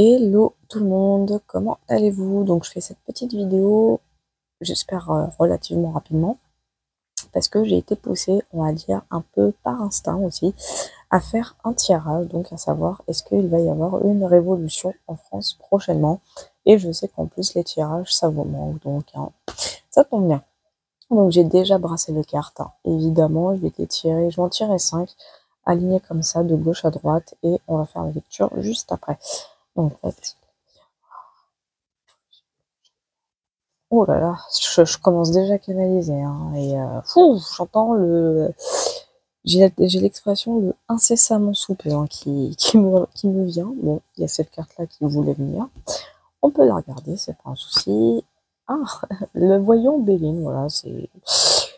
Hello tout le monde, comment allez-vous? Donc je fais cette petite vidéo, j'espère relativement rapidement, parce que j'ai été poussée, on va dire, un peu par instinct aussi, à faire un tirage, donc à savoir est-ce qu'il va y avoir une révolution en France prochainement. Et je sais qu'en plus les tirages, ça vous manque, donc hein, ça tombe bien. Donc j'ai déjà brassé les cartes, hein. Évidemment, je vais les tirer, je vais en tirer 5, alignés comme ça, de gauche à droite, et on va faire la lecture juste après. Donc, oh là là, je commence déjà à canaliser, hein, et j'entends le... J'ai l'expression le incessamment sous peu, hein, qui me vient. Bon, il y a cette carte-là qui voulait venir. On peut la regarder, c'est pas un souci. Ah, le voyant Béline, voilà, c'est...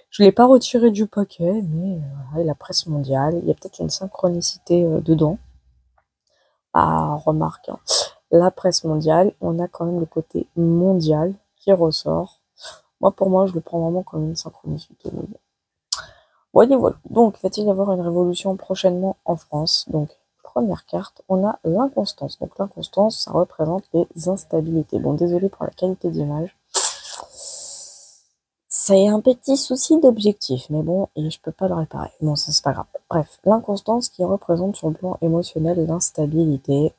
Je l'ai pas retiré du paquet, mais voilà, la presse mondiale, il y a peut-être une synchronicité dedans. Ah, remarque, hein. La presse mondiale, on a quand même le côté mondial qui ressort. Moi, pour moi, je le prends vraiment comme une synchronicité. Voyez, voilà. Donc, va-t-il y avoir une révolution prochainement en France? Donc, première carte, on a l'inconstance. Donc, l'inconstance, ça représente les instabilités. Bon, désolé pour la qualité d'image. C'est un petit souci d'objectif, mais bon, et je peux pas le réparer. Bon, ça, c'est pas grave. Bref, l'inconstance qui représente sur le plan émotionnel l'instabilité.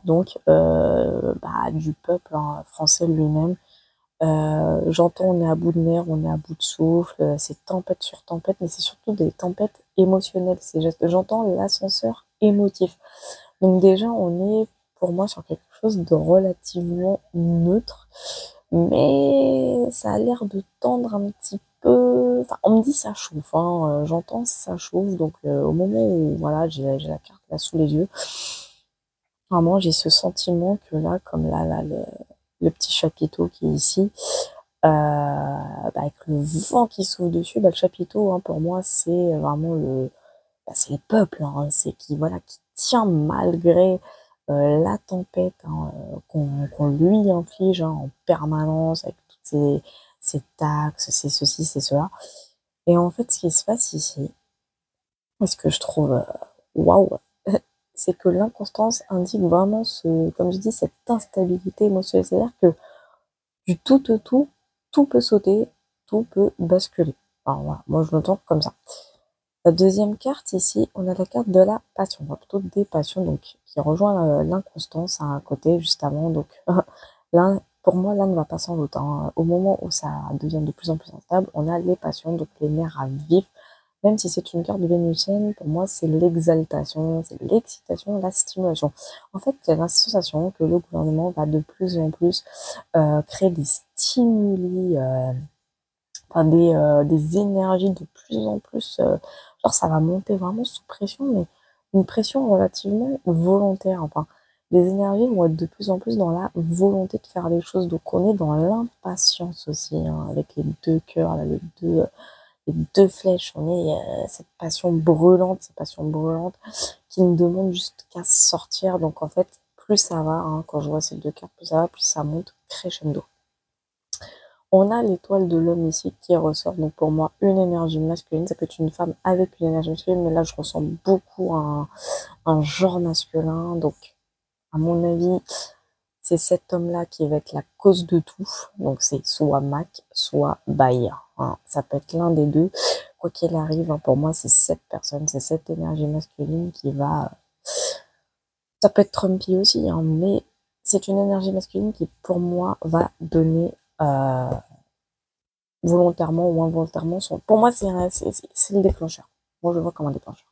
Donc, du peuple hein, français lui-même. J'entends on est à bout de nerfs, on est à bout de souffle, c'est tempête sur tempête, mais c'est surtout des tempêtes émotionnelles. J'entends l'ascenseur émotif. Donc déjà, on est pour moi sur quelque chose de relativement neutre, mais ça a l'air de tendre un petit peu. Enfin, on me dit ça chauffe, hein, j'entends ça chauffe. Donc au moment où voilà, j'ai la carte là sous les yeux, vraiment j'ai ce sentiment que là, comme là, le petit chapiteau qui est ici. Avec le vent qui souffle dessus, le chapiteau, hein, pour moi, c'est vraiment c'est le peuple, hein, c'est qui, voilà, qui tient malgré la tempête hein, qu'on lui inflige hein, en permanence, avec toutes ces taxes, ces ceci, c'est cela. Et en fait, ce qui se passe ici, et ce que je trouve waouh, c'est que l'inconstance indique vraiment comme je dis, cette instabilité émotionnelle. C'est-à-dire que du tout au tout peut sauter, tout peut basculer. Alors voilà, moi je l'entends comme ça. La deuxième carte ici, on a la carte de la passion, enfin, plutôt des passions, donc qui rejoint l'inconstance à un côté juste avant. Donc l'un, pour moi, l'un ne va pas sans l'autre, hein. Au moment où ça devient de plus en plus instable, on a les passions, donc les nerfs à vif. Même si c'est une carte vénusienne, pour moi, c'est l'exaltation, c'est l'excitation, la stimulation. En fait, j'ai la sensation que le gouvernement va de plus en plus créer des stimuli, des énergies de plus en plus, genre ça va monter vraiment sous pression, mais une pression relativement volontaire. Enfin, les énergies vont être de plus en plus dans la volonté de faire les choses. Donc on est dans l'impatience aussi, hein, avec les deux cœurs, là, les deux flèches. On est cette passion brûlante qui ne demande juste qu'à sortir. Donc en fait, plus ça va, hein, quand je vois ces deux cartes, plus ça va, plus ça monte crescendo. On a l'étoile de l'homme ici qui ressort, donc pour moi une énergie masculine, ça peut être une femme avec une énergie masculine, mais là je ressens beaucoup un genre masculin, donc à mon avis c'est cet homme-là qui va être la cause de tout, donc c'est soit Mac, soit Baye, hein. Ça peut être l'un des deux, quoi qu'il arrive, hein, pour moi c'est cette personne, c'est cette énergie masculine qui va, ça peut être Trumpy aussi, hein, mais c'est une énergie masculine qui pour moi va donner volontairement ou involontairement sont... Pour moi, c'est le déclencheur. Moi, je le vois comme un déclencheur.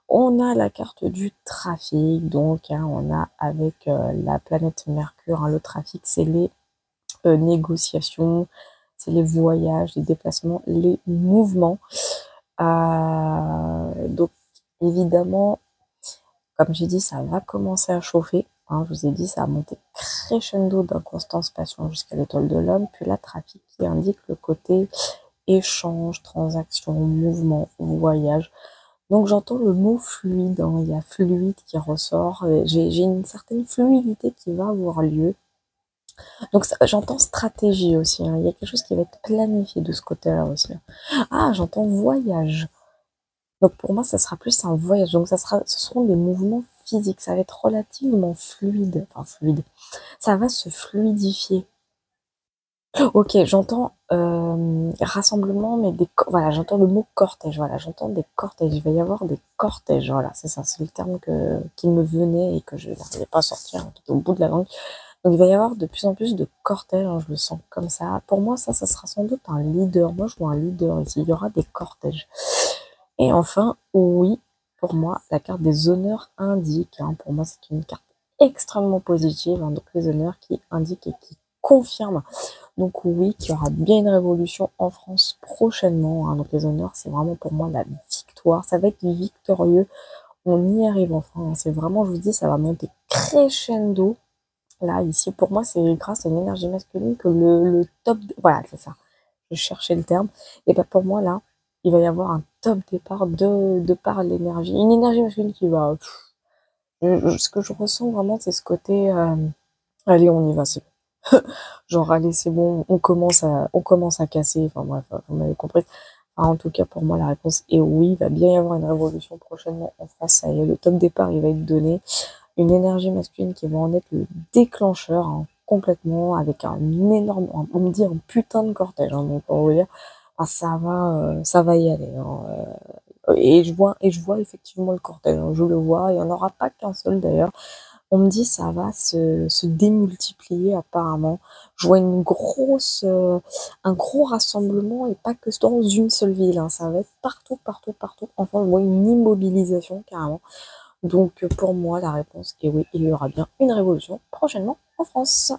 On a la carte du trafic, donc hein, on a avec la planète Mercure, hein, le trafic, c'est les négociations, c'est les voyages, les déplacements, les mouvements. Donc, évidemment, comme j'ai dit, ça va commencer à chauffer. Hein, je vous ai dit, ça a monté crescendo d'inconstance passion jusqu'à l'étoile de l'homme, puis la trafic qui indique le côté échange, transaction, mouvement, voyage. Donc j'entends le mot fluide, hein, il y a fluide qui ressort, j'ai une certaine fluidité qui va avoir lieu. Donc j'entends stratégie aussi, hein, il y a quelque chose qui va être planifié de ce côté-là aussi. Ah, j'entends voyage. Donc pour moi, ça sera plus un voyage. Donc ce seront des mouvements physique, ça va être relativement fluide, enfin fluide, ça va se fluidifier. Ok, j'entends rassemblement, mais voilà, j'entends le mot cortège, voilà, j'entends des cortèges, il va y avoir des cortèges, voilà, c'est ça, c'est le terme qui me venait et que je n'arrivais pas à sortir, hein, qui était au bout de la langue. Donc il va y avoir de plus en plus de cortèges, hein, je le sens comme ça. Pour moi, ça sera sans doute un leader. Moi, je vois un leader ici, il y aura des cortèges. Et enfin, oui, pour moi, la carte des honneurs indique, hein, pour moi, c'est une carte extrêmement positive, hein, donc les honneurs qui indiquent et qui confirment. Donc oui, qu'il y aura bien une révolution en France prochainement, hein, donc les honneurs, c'est vraiment pour moi la victoire, ça va être victorieux, on y arrive enfin, hein, c'est vraiment, je vous dis, ça va monter crescendo. Là, ici, pour moi, c'est grâce à une énergie masculine que le top, voilà, c'est ça, je cherchais le terme, et ben pour moi, là, il va y avoir un top départ de par l'énergie, une énergie masculine qui va, ce que je ressens vraiment, c'est ce côté, allez, on y va, c'est bon. Genre, allez, c'est bon, on commence à casser, enfin bref, vous m'avez compris. Enfin, en tout cas, pour moi, la réponse est oui, il va bien y avoir une révolution prochainement en France, ça y est, le top départ, il va être donné, une énergie masculine qui va en être le déclencheur, hein, complètement, avec un énorme, on me dit un putain de cortège, hein, donc on va dire, ah, ça va y aller, hein, et je vois effectivement le cortège, hein, je le vois, il n'y en aura pas qu'un seul d'ailleurs. On me dit ça va se démultiplier apparemment. Je vois un gros rassemblement et pas que dans une seule ville, hein. Ça va être partout, partout, partout. Enfin, je vois une immobilisation carrément. Donc pour moi, la réponse est oui, il y aura bien une révolution prochainement en France.